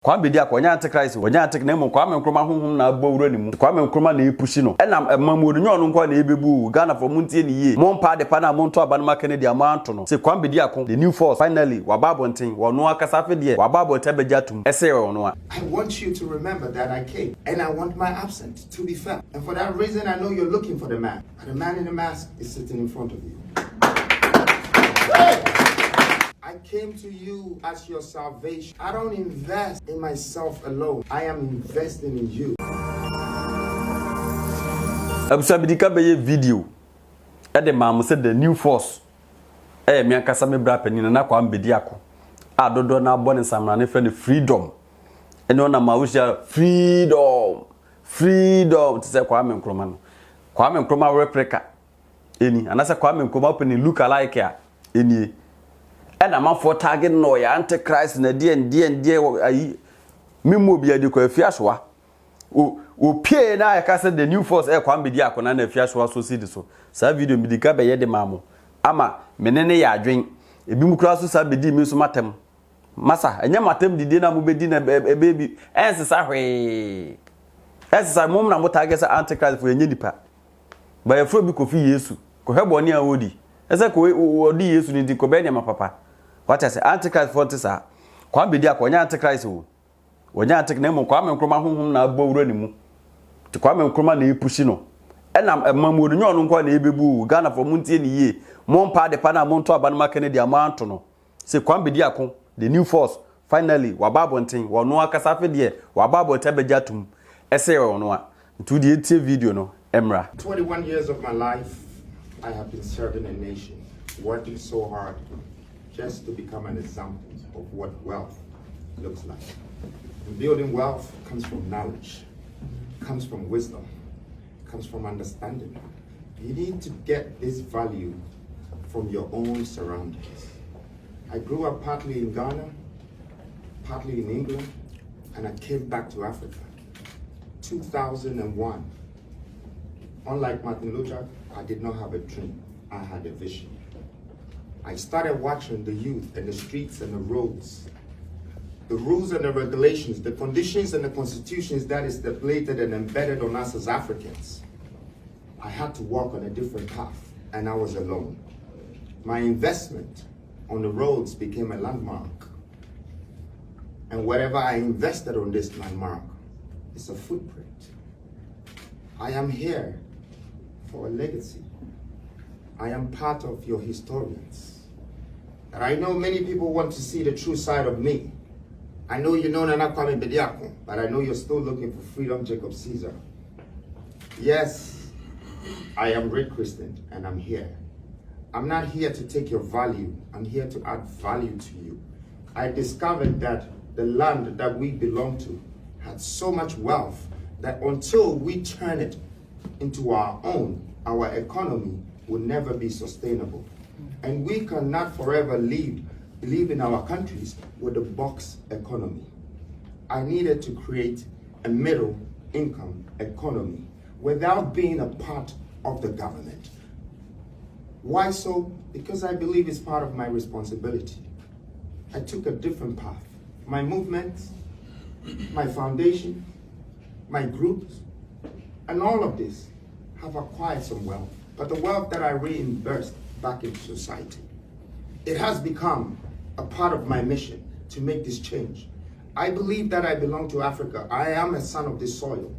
Kwame Bediako onya antichrist onya antic na emu Kwame Nkrumah honhom na abowura ni mu Kwame Nkrumah na epushi no na mamuodu nyo no nko na ebebu Ghana for muntie ni ye mompa de pa na monto aba no makane de amanto no se Kwame Bediako the new force finally wababonten wono akasafe de wababonten bejatum ese wono a I want you to remember that I came and I want my absence to be felt, and for that reason I know you're looking for the man, and the man in the mask is sitting in front of you. Hey! I came to you as your salvation. I don't invest in myself alone. I am investing in you. Abusabidika be video. The mama said the new force. Me ankasa me bra pani na Kwame Bediako. Adodo na born samra ne friend freedom. Eno na mawusha freedom. Freedom to say Kwame Nkrumah no. Kwame Nkrumah replica. Eni anasa Kwame Nkrumah open look alike a eni. And I'm for target no ya antichrist na die ayi memo bia de ko afiasoa o pie na ya kase the new force Kwame Bediako na afiasoa so see so sa video mi dika be ye de mamo ama menene ya adwen ebi mu kura so sa bedi mi so matem masa enya matem didi na mo bedi na baby ensesa hwe ensesa mom na mo target antichrist for enye nipa ba ya fro bi kofi Yesu ko hebo ni awodi ese ko odi Yesu ni di ko be ne mapapa. What I say, antichrist for this, Kwame Bediako onya antichrist o. Onya antic na emu Kwame Nkrumah honhom na abowura ni mu. Ti Kwame Nkrumah na epushi no. Na mamuodu nyo no nko na ebebu Ghana for muntie ni ye. Mompa de pa na monto aba no makane de amanto no. Se Kwame Bediako the new force finally wababonten wono akasafe de wababonten bejatum. Ese wono a. Ntu de etie video no emra. 21 years of my life I have been serving a nation, working so hard just to become an example of what wealth looks like. And building wealth comes from knowledge, comes from wisdom, comes from understanding. You need to get this value from your own surroundings. I grew up partly in Ghana, partly in England, and I came back to Africa. 2001. Unlike Martin Luther, I did not have a dream, I had a vision. I started watching the youth and the streets and the roads, the rules and the regulations, the conditions and the constitutions that is stipulated and embedded on us as Africans. I had to walk on a different path, and I was alone. My investment on the roads became a landmark. And whatever I invested on this landmark is a footprint. I am here for a legacy. I am part of your historians. And I know many people want to see the true side of me. I know you know Nana Kwame Bediako, but I know you're still looking for freedom, Jacob Caesar. Yes, I am Red Christian, and I'm here. I'm not here to take your value. I'm here to add value to you. I discovered that the land that we belong to had so much wealth that until we turn it into our own, our economy will never be sustainable. And we cannot forever live in our countries with a box economy. I needed to create a middle income economy without being a part of the government. Why so? Because I believe it's part of my responsibility. I took a different path. My movements, my foundation, my groups, and all of this have acquired some wealth. But the wealth that I reimbursed back into society, it has become a part of my mission to make this change. I believe that I belong to Africa. I am a son of this soil,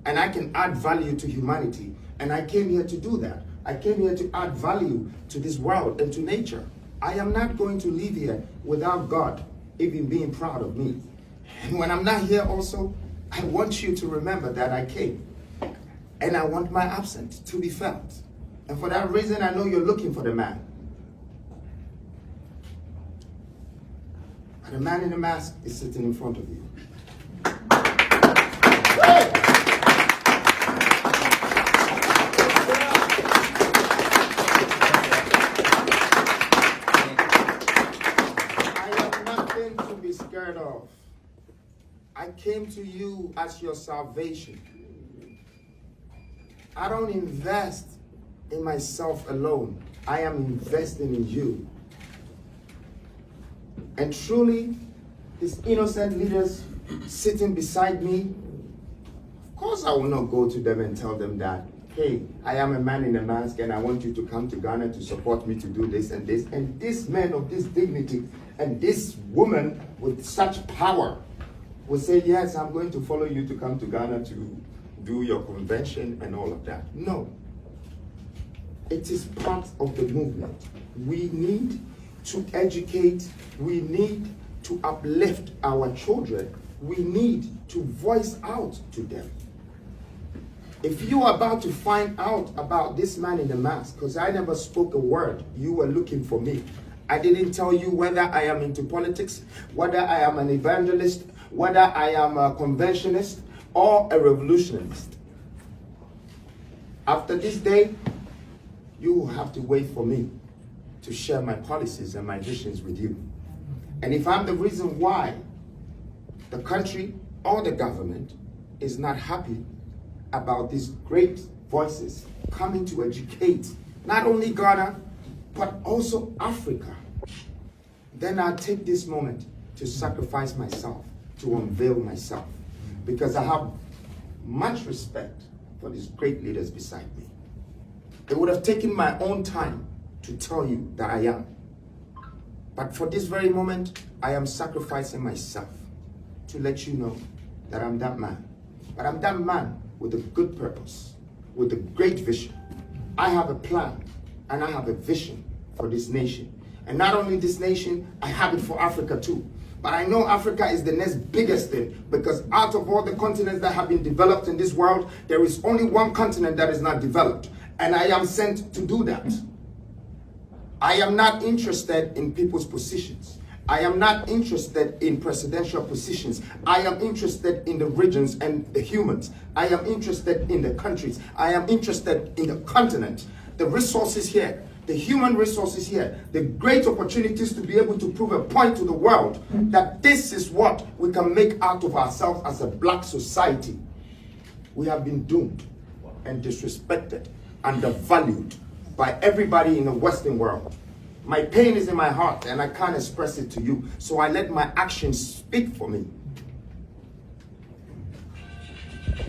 and I can add value to humanity. And I came here to do that. I came here to add value to this world and to nature. I am not going to live here without God even being proud of me. And when I'm not here also, I want you to remember that I came. And I want my absence to be felt. And for that reason, I know you're looking for the man. And the man in the mask is sitting in front of you. Hey! I have nothing to be scared of. I came to you as your salvation. I don't invest in myself alone. I am investing in you. And truly, these innocent leaders sitting beside me, of course I will not go to them and tell them that, hey, I am a man in a mask and I want you to come to Ghana to support me to do this and this. And this man of this dignity and this woman with such power will say, yes, I'm going to follow you to come to Ghana to do your convention and all of that. No. It is part of the movement. We need to educate. We need to uplift our children. We need to voice out to them. If you are about to find out about this man in the mask, because I never spoke a word, you were looking for me. I didn't tell you whether I am into politics, whether I am an evangelist, whether I am a conventionist or a revolutionist. After this day, you will have to wait for me to share my policies and my visions with you. And if I'm the reason why the country or the government is not happy about these great voices coming to educate not only Ghana, but also Africa, then I'll take this moment to sacrifice myself, to unveil myself, because I have much respect for these great leaders beside me. It would have taken my own time to tell you that I am. But for this very moment, I am sacrificing myself to let you know that I'm that man. But I'm that man with a good purpose, with a great vision. I have a plan and I have a vision for this nation. And not only this nation, I have it for Africa too. But I know Africa is the next biggest thing, because out of all the continents that have been developed in this world, there is only one continent that is not developed. And I am sent to do that. I am not interested in people's positions. I am not interested in presidential positions. I am interested in the regions and the humans. I am interested in the countries. I am interested in the continent. The resources here, the human resources here, the great opportunities to be able to prove a point to the world that this is what we can make out of ourselves as a black society. We have been doomed and disrespected, undervalued by everybody in the Western world. My pain is in my heart and I can't express it to you, so I let my actions speak for me.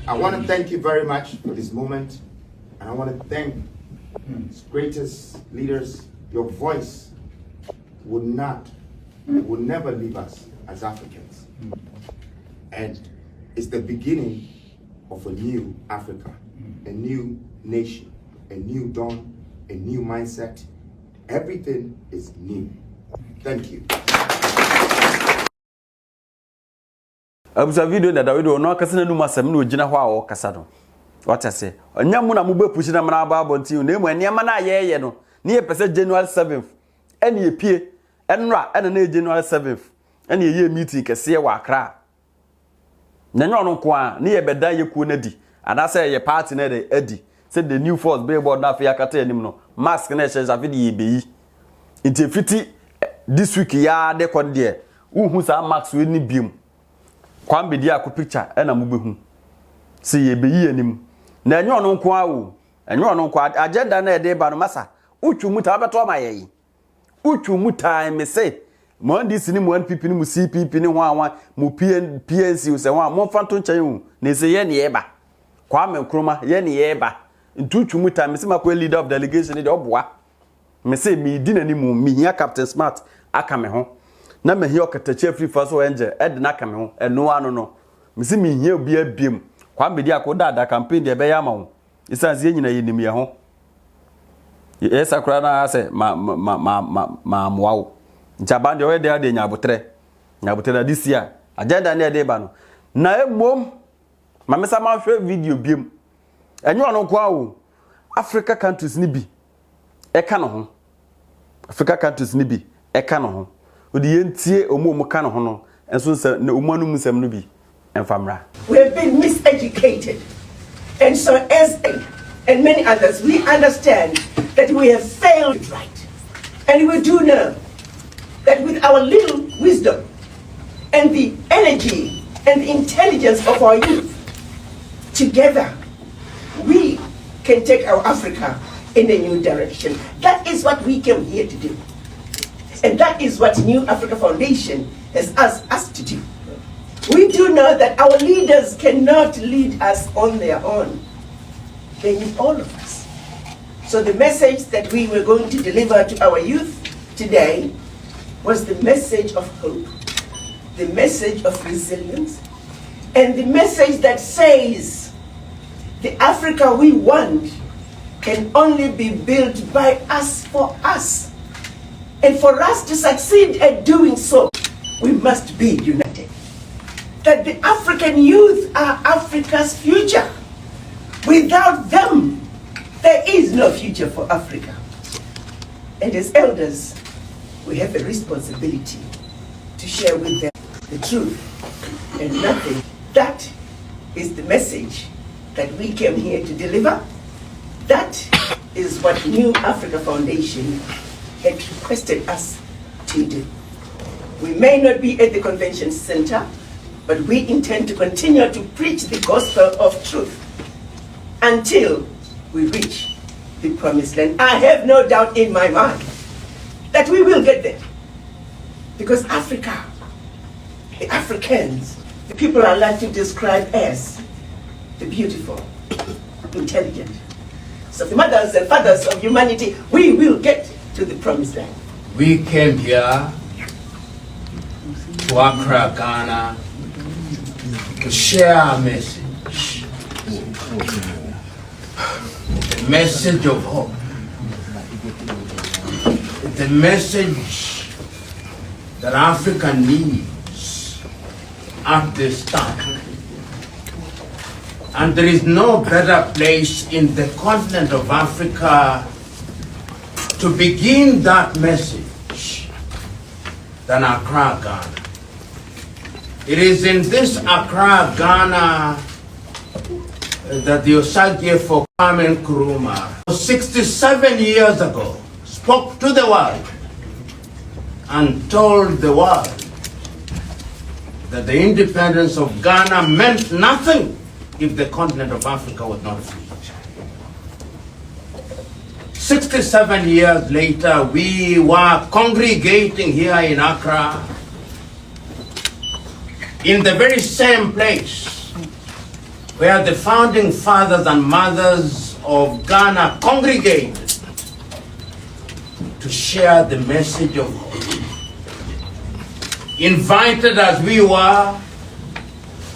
I want to thank you very much for this moment, and I want to thank its greatest leaders. Your voice would never leave us as Africans. And it's the beginning of a new Africa, a new nation, a new dawn, a new mindset. Everything is new. Thank you. Abusa video na Dawido no akasa na numa asem na ogina ho a wo kasa no. What I say? Onya mu na mu be pushi na mara ba abonti na emu eniama na ayeye no. Ne ye pese January 7th. Ene ye pie. Enra ene na January 7th. Ene ye meeting kese wa Accra. Na nyo no ko a ne ye beda ye kuo na di. Ana say ye party na de adi. Say the new force billboard na afia kata anim no. Mask na she javi de ye beyi. Inti fiti this week ya de kon de. Uhu sa mask we ni biem. Kwame Bediako picture ena mubehu se ye beyi anim na enyo no nko awo enyo no nko agenda na ede ba no masa utwu muta abeto ma yeyi utwu muta me se mo ndisi ni mo NPP ni mo CPP ni ho anwa mo PNC se ho mo fanto nchen hu na se ye ne ye ba Kwame Nkrumah ye ne ye ba ntutwu muta me se makwa leader of delegation de oboa me se mi di nani mo mi hia Captain Smart aka me ho na me hia okatachi free for so enje ed na aka me ho eno ano no me se mi hia obi abiem Kwame Bediako da campaign de be ya ma ho isanze nyina yenim ye ho esa kura na se ma moawo nchaba de we de nyabotre this year agenda na de ba no na emom ma me sa ma hwe video biem enyo no kwa wo Africa countries ni bi eka no ho Africa countries ni bi eka no ho odi yentie omo ka no ho no enso se na omanu musem no bi enfamra. We have been miseducated, and so as and many others, we understand that we have failed right, and we do know that with our little wisdom and the energy and the intelligence of our youth, together we can take our Africa in a new direction. That is what we came here to do. And that is what New Africa Foundation has asked us to do. We do know that our leaders cannot lead us on their own. They need all of us. So the message that we were going to deliver to our youth today was the message of hope, the message of resilience, and the message that says the Africa we want can only be built by us for us. And for us to succeed at doing so, we must be united. That the African youth are Africa's future. Without them, there is no future for Africa. And as elders, we have a responsibility to share with them the truth and nothing. That is the message that we came here to deliver. That is what New Africa Foundation had requested us to do. We may not be at the convention center, but we intend to continue to preach the gospel of truth until we reach the promised land. I have no doubt in my mind that we will get there. Because Africa, the Africans, the people I like to describe as the beautiful, intelligent. So the mothers and fathers of humanity, we will get to the promised land. We came here to Accra, Ghana, to share our message. The message of hope. The message that Africa needs at this time. And there is no better place in the continent of Africa to begin that message than Accra, Ghana. It is in this Accra, Ghana that the Osage for Kwame Nkrumah 67 years ago spoke to the world and told the world that the independence of Ghana meant nothing if the continent of Africa was not free. 67 years later, we were congregating here in Accra, in the very same place where the founding fathers and mothers of Ghana congregated to share the message of hope. Invited as we were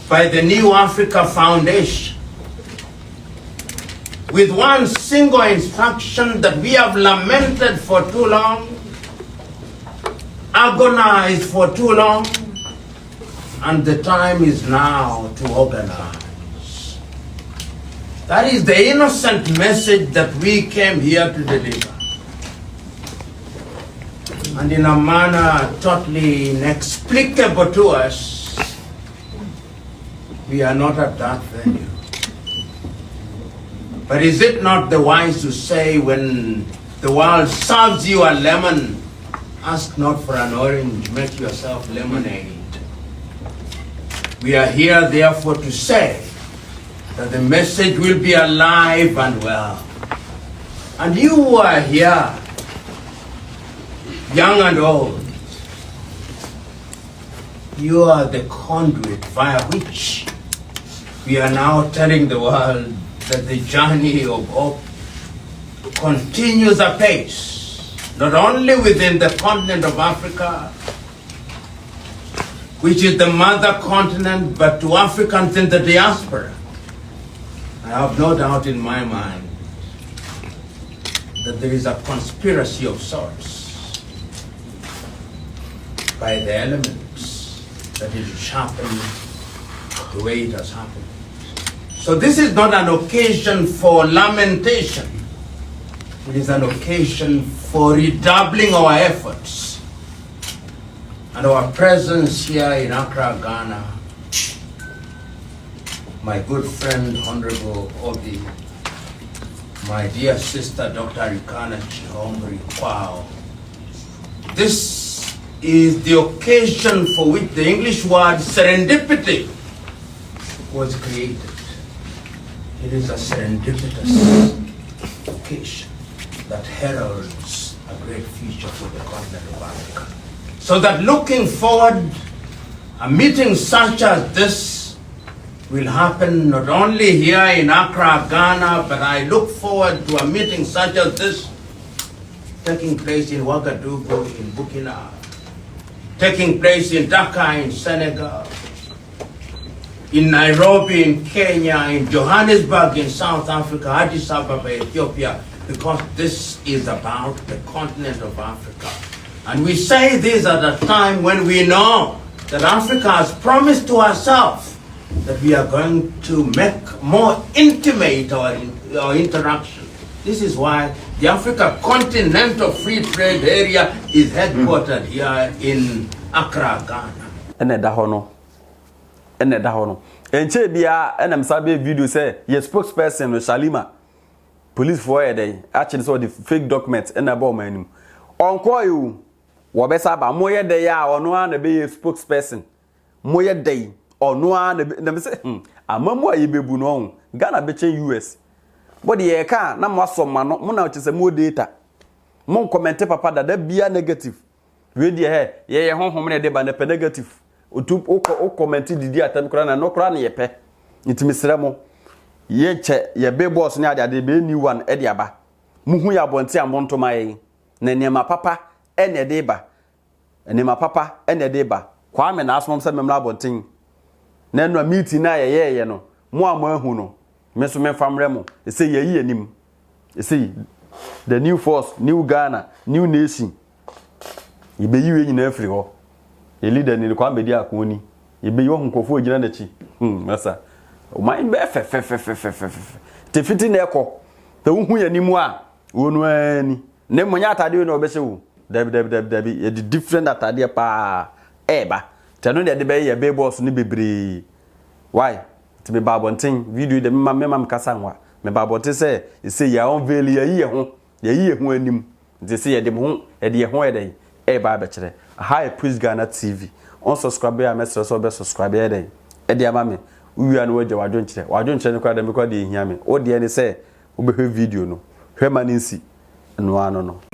by the New Africa Foundation, with one single instruction that we have lamented for too long, agonized for too long, and the time is now to organize. That is the innocent message that we came here to deliver. And in a manner totally inexplicable to us, we are not at that venue. But is it not the wise to say, when the world serves you a lemon, ask not for an orange, make yourself lemonade? We are here therefore to say that the message will be alive and well. And you who are here, young and old, you are the conduit via which we are now telling the world that the journey of hope continues apace, not only within the continent of Africa, which is the mother continent, but to Africans in the diaspora. I have no doubt in my mind that there is a conspiracy of sorts by the elements that it should happen the way it has happened. So this is not an occasion for lamentation. It is an occasion for redoubling our efforts. And our presence here in Accra, Ghana, my good friend, Honorable Obi, my dear sister, Dr. Rikana Chihomri Kwao. This is the occasion for which the English word serendipity was created. It is a serendipitous occasion that heralds a great future for the continent of Africa. So that looking forward A meeting such as this will happen not only here in Accra, Ghana, but I look forward to a meeting such as this taking place in Ouagadougou, in Burkina, taking place in Dakar, in Senegal, in Nairobi, in Kenya, in Johannesburg, in South Africa, Addis Ababa, Ethiopia, because this is about the continent of Africa. And we say this at a time when we know that Africa has promised to herself that we are going to make more intimate our interaction. This is why the Africa Continental Free Trade Area is headquartered here in Accra, Ghana. And che bia enam sabe video say your spokesperson no Shalima police for here actually so the fake documents and about manim onko you wo be saba moye dey a ono an be your spokesperson moye dey ono an na say amamu ayi bebu no Ghana be chen US but ye ka na mo asoma no mo na chese mo data mo comment papa da bia negative we dey ye honhom ne dey ba na negative o comment didi atam kra na no kra na ye pe ntimi sremo ye che ye be boss ne ade be new one e dia ba muhu ya bonte amonto mai na nema papa ene de ba nema papa ene de ba Kwame na asmom se memla bonten na no meeting na ye no mo amahu no me so me famre mo e say ye yi anim e say the new force, new Ghana, new nation ye be yi we nyina afri ho e leader ni Kwame Bediako ni ye be yo nkofo ogina na chi masa o man be te fiti na ekọ te hu ya nimu a wonu ani ne monya atade na obehye wo dabi ye different atade pa eba te no de be ye be boss ni bebre why te be babonten video de mema kasa nwa me babonten say e say ya Unveils ya yi ho anim de say ye de ho e de ho e de eba be kire Hi Praise Ghana TV on subscribe ya message so be subscribe ya de e de ama me uwia no waje wadwonkyere ne kwa da me kwa de hia me o de ne say wo be video no hwema ne nsi no ano no